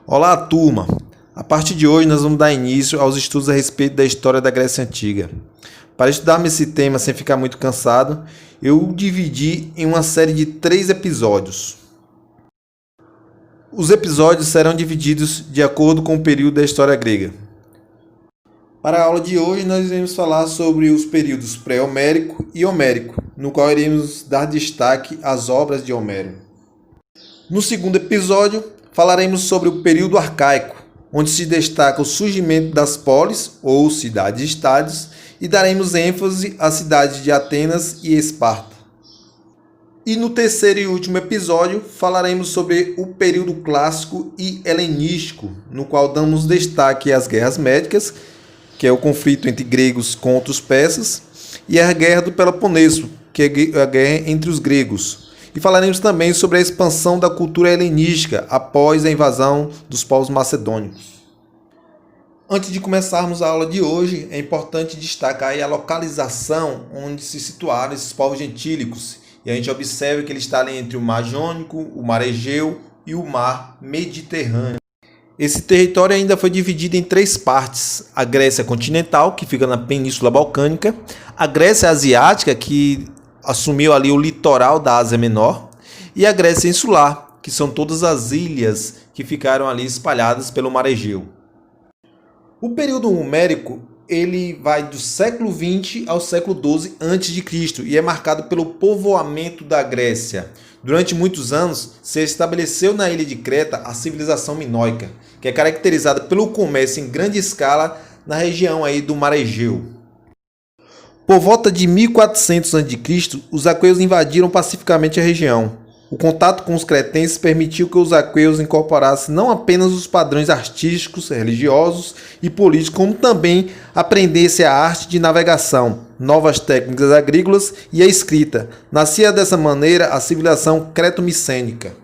Olá, turma! A partir de hoje, nós vamos dar início aos estudos a respeito da história da Grécia Antiga. Para estudarmos esse tema sem ficar muito cansado, eu dividi em uma série de 3 episódios. Os episódios serão divididos de acordo com o período da história grega. Para a aula de hoje, nós iremos falar sobre os períodos pré-homérico e homérico, no qual iremos dar destaque às obras de Homero. No segundo episódio, falaremos sobre o período arcaico, onde se destaca o surgimento das polis, ou cidades-estados, e daremos ênfase às cidades de Atenas e Esparta. E no terceiro e último episódio, falaremos sobre o período clássico e helenístico, no qual damos destaque às guerras médicas, que é o conflito entre gregos contra os persas, e a guerra do Peloponeso, que é a guerra entre os gregos. E falaremos também sobre a expansão da cultura helenística após a invasão dos povos macedônicos. Antes de começarmos a aula de hoje, é importante destacar a localização onde se situaram esses povos gentílicos. E a gente observa que ele está ali entre o Mar Jônico, o Mar Egeu e o Mar Mediterrâneo. Esse território ainda foi dividido em 3 partes: a Grécia continental, que fica na Península Balcânica, a Grécia asiática, que assumiu ali o litoral da Ásia Menor, e a Grécia insular, que são todas as ilhas que ficaram ali espalhadas pelo Mar Egeu. O período homérico ele vai do século XX ao século XII a.C. e é marcado pelo povoamento da Grécia. Durante muitos anos, se estabeleceu na ilha de Creta a civilização minoica, que é caracterizada pelo comércio em grande escala na região aí do Mar Egeu. Por volta de 1400 a.C., os aqueus invadiram pacificamente a região. O contato com os cretenses permitiu que os aqueus incorporassem não apenas os padrões artísticos, religiosos e políticos, como também aprendessem a arte de navegação, novas técnicas agrícolas e a escrita. Nascia dessa maneira a civilização creto-micênica.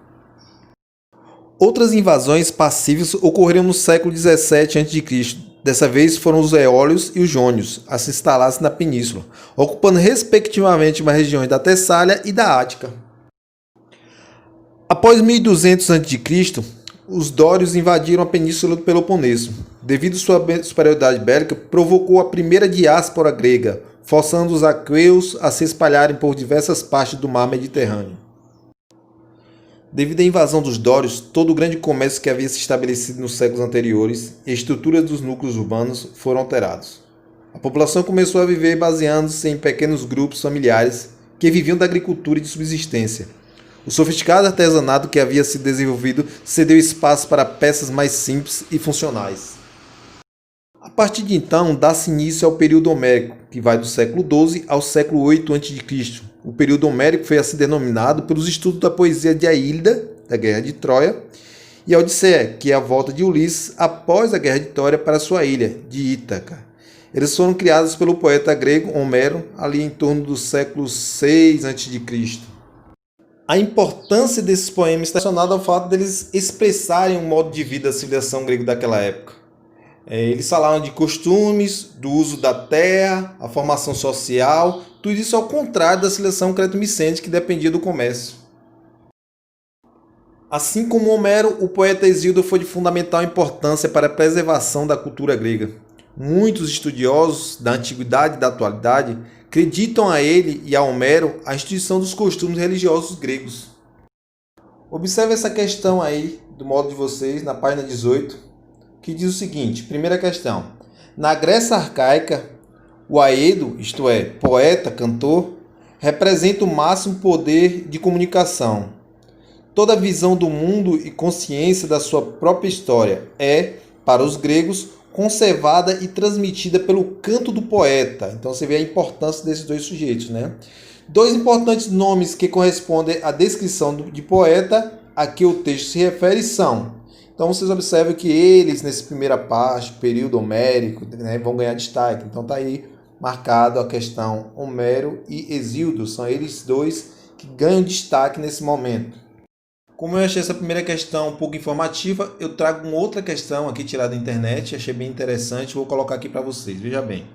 Outras invasões pacíficas ocorreram no século XVII a.C. Dessa vez foram os eólios e os jônios a se instalar na península, ocupando respectivamente as regiões da Tessália e da Ática. Após 1200 a.C., os dórios invadiram a península do Peloponeso. Devido à sua superioridade bélica, provocou a primeira diáspora grega, forçando os aqueus a se espalharem por diversas partes do mar Mediterrâneo. Devido à invasão dos dórios, todo o grande comércio que havia se estabelecido nos séculos anteriores e a estrutura dos núcleos urbanos foram alterados. A população começou a viver baseando-se em pequenos grupos familiares que viviam da agricultura e de subsistência. O sofisticado artesanato que havia se desenvolvido cedeu espaço para peças mais simples e funcionais. A partir de então, dá-se início ao período homérico, que vai do século XII ao século VIII a.C. O período homérico foi assim denominado pelos estudos da poesia de Aílida, da Guerra de Troia, e a Odisseia, que é a volta de Ulisses após a Guerra de Troia para sua ilha, de Ítaca. Eles foram criados pelo poeta grego Homero, ali em torno do século VI a.C. A importância desses poemas está relacionada ao fato deles expressarem um modo de vida da civilização grega daquela época. Eles falavam de costumes, do uso da terra, a formação social, tudo isso ao contrário da civilização creto-micênica que dependia do comércio. Assim como Homero, o poeta Hesíodo foi de fundamental importância para a preservação da cultura grega. Muitos estudiosos da antiguidade e da atualidade acreditam a ele e a Homero a instituição dos costumes religiosos gregos. Observe essa questão aí do modo de vocês na página 18, que diz o seguinte: primeira questão. Na Grécia arcaica, o aedo, isto é, poeta, cantor, representa o máximo poder de comunicação. Toda a visão do mundo e consciência da sua própria história é, para os gregos, conservada e transmitida pelo canto do poeta. Então você vê a importância desses 2 sujeitos, né? 2 importantes nomes que correspondem à descrição de poeta a que o texto se refere são. Então vocês observam que eles, nessa primeira parte, período homérico, né, vão ganhar destaque. Então está aí marcado a questão Homero e Hesíodo. São eles 2 que ganham destaque nesse momento. Como eu achei essa primeira questão um pouco informativa, eu trago uma outra questão aqui tirada da internet, achei bem interessante, vou colocar aqui para vocês, veja bem.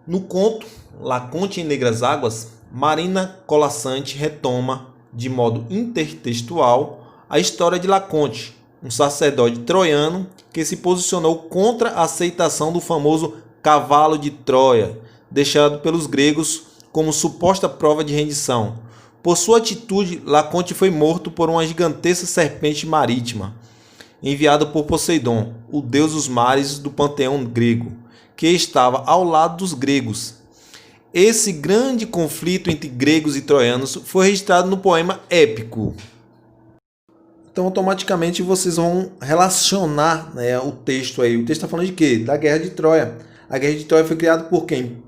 No conto Laconte em Negras Águas, Marina Colasanti retoma, de modo intertextual, a história de Laconte, um sacerdote troiano que se posicionou contra a aceitação do famoso cavalo de Troia, deixado pelos gregos como suposta prova de rendição. Por sua atitude, Laconte foi morto por uma gigantesca serpente marítima, enviada por Poseidon, o deus dos mares do panteão grego, que estava ao lado dos gregos. Esse grande conflito entre gregos e troianos foi registrado no poema épico. Então, automaticamente, vocês vão relacionar, né, o texto aí. O texto está falando de quê? Da Guerra de Troia. A Guerra de Troia foi criada por quem?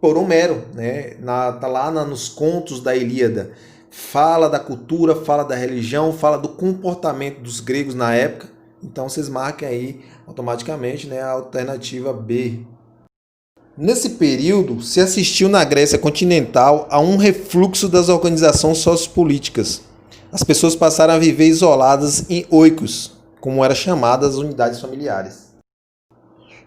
Por Homero, né? Tá lá nos contos da Ilíada. Fala da cultura, fala da religião, fala do comportamento dos gregos na época. Então, vocês marquem aí automaticamente, né, a alternativa B. Nesse período, se assistiu na Grécia continental a um refluxo das organizações sociopolíticas. As pessoas passaram a viver isoladas em oikos, como eram chamadas as unidades familiares.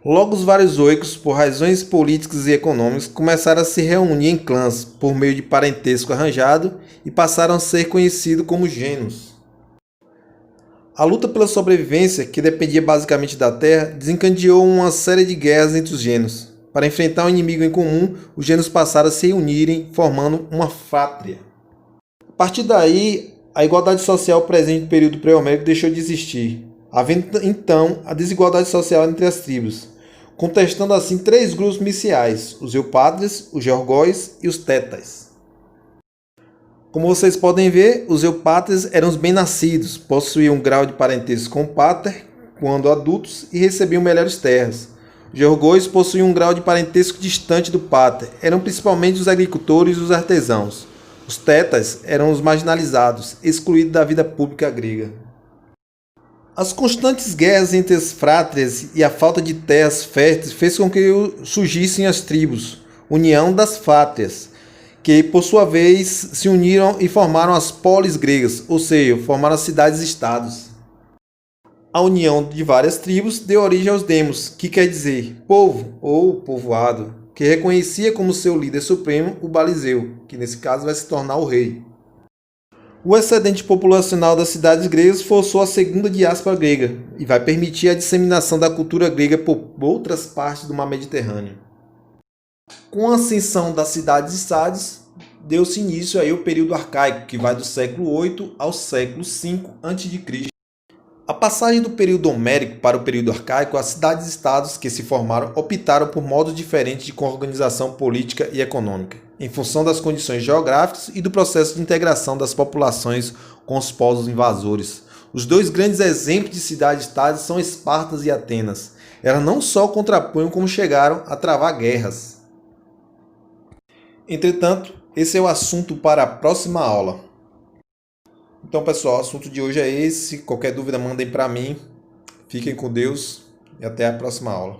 Logo, os vários oikos, por razões políticas e econômicas, começaram a se reunir em clãs por meio de parentesco arranjado e passaram a ser conhecidos como gênos. A luta pela sobrevivência, que dependia basicamente da terra, desencadeou uma série de guerras entre os gênos. Para enfrentar um inimigo em comum, os gênios passaram a se unirem, formando uma fátria. A partir daí, a igualdade social presente no período pré-homérico deixou de existir, havendo então a desigualdade social entre as tribos, contestando assim três grupos iniciais: os eupátridas, os georgóis e os tetas. Como vocês podem ver, os eupátridas eram os bem-nascidos, possuíam um grau de parentesco com o pater quando adultos e recebiam melhores terras. Os georgóis possuíam um grau de parentesco distante do pater, eram principalmente os agricultores e os artesãos. Os tetas eram os marginalizados, excluídos da vida pública grega. As constantes guerras entre as frátrias e a falta de terras férteis fez com que surgissem as tribos, união das fátrias, que por sua vez se uniram e formaram as polis gregas, ou seja, formaram as cidades-estados. A união de várias tribos deu origem aos demos, que quer dizer povo ou povoado, que reconhecia como seu líder supremo o Baliseu, que nesse caso vai se tornar o rei. O excedente populacional das cidades gregas forçou a segunda diáspora grega e vai permitir a disseminação da cultura grega por outras partes do mar Mediterrâneo. Com a ascensão das cidades-estados, deu-se início aí ao período arcaico, que vai do século 8 ao século 5 a.C. A passagem do período homérico para o período arcaico, as cidades-estados que se formaram optaram por modos diferentes de organização política e econômica, em função das condições geográficas e do processo de integração das populações com os povos invasores. Os dois grandes exemplos de cidades-estados são Esparta e Atenas. Elas não só contrapunham, como chegaram a travar guerras. Entretanto, esse é o assunto para a próxima aula. Então, pessoal, o assunto de hoje é esse. Qualquer dúvida, mandem para mim. Fiquem com Deus e até a próxima aula.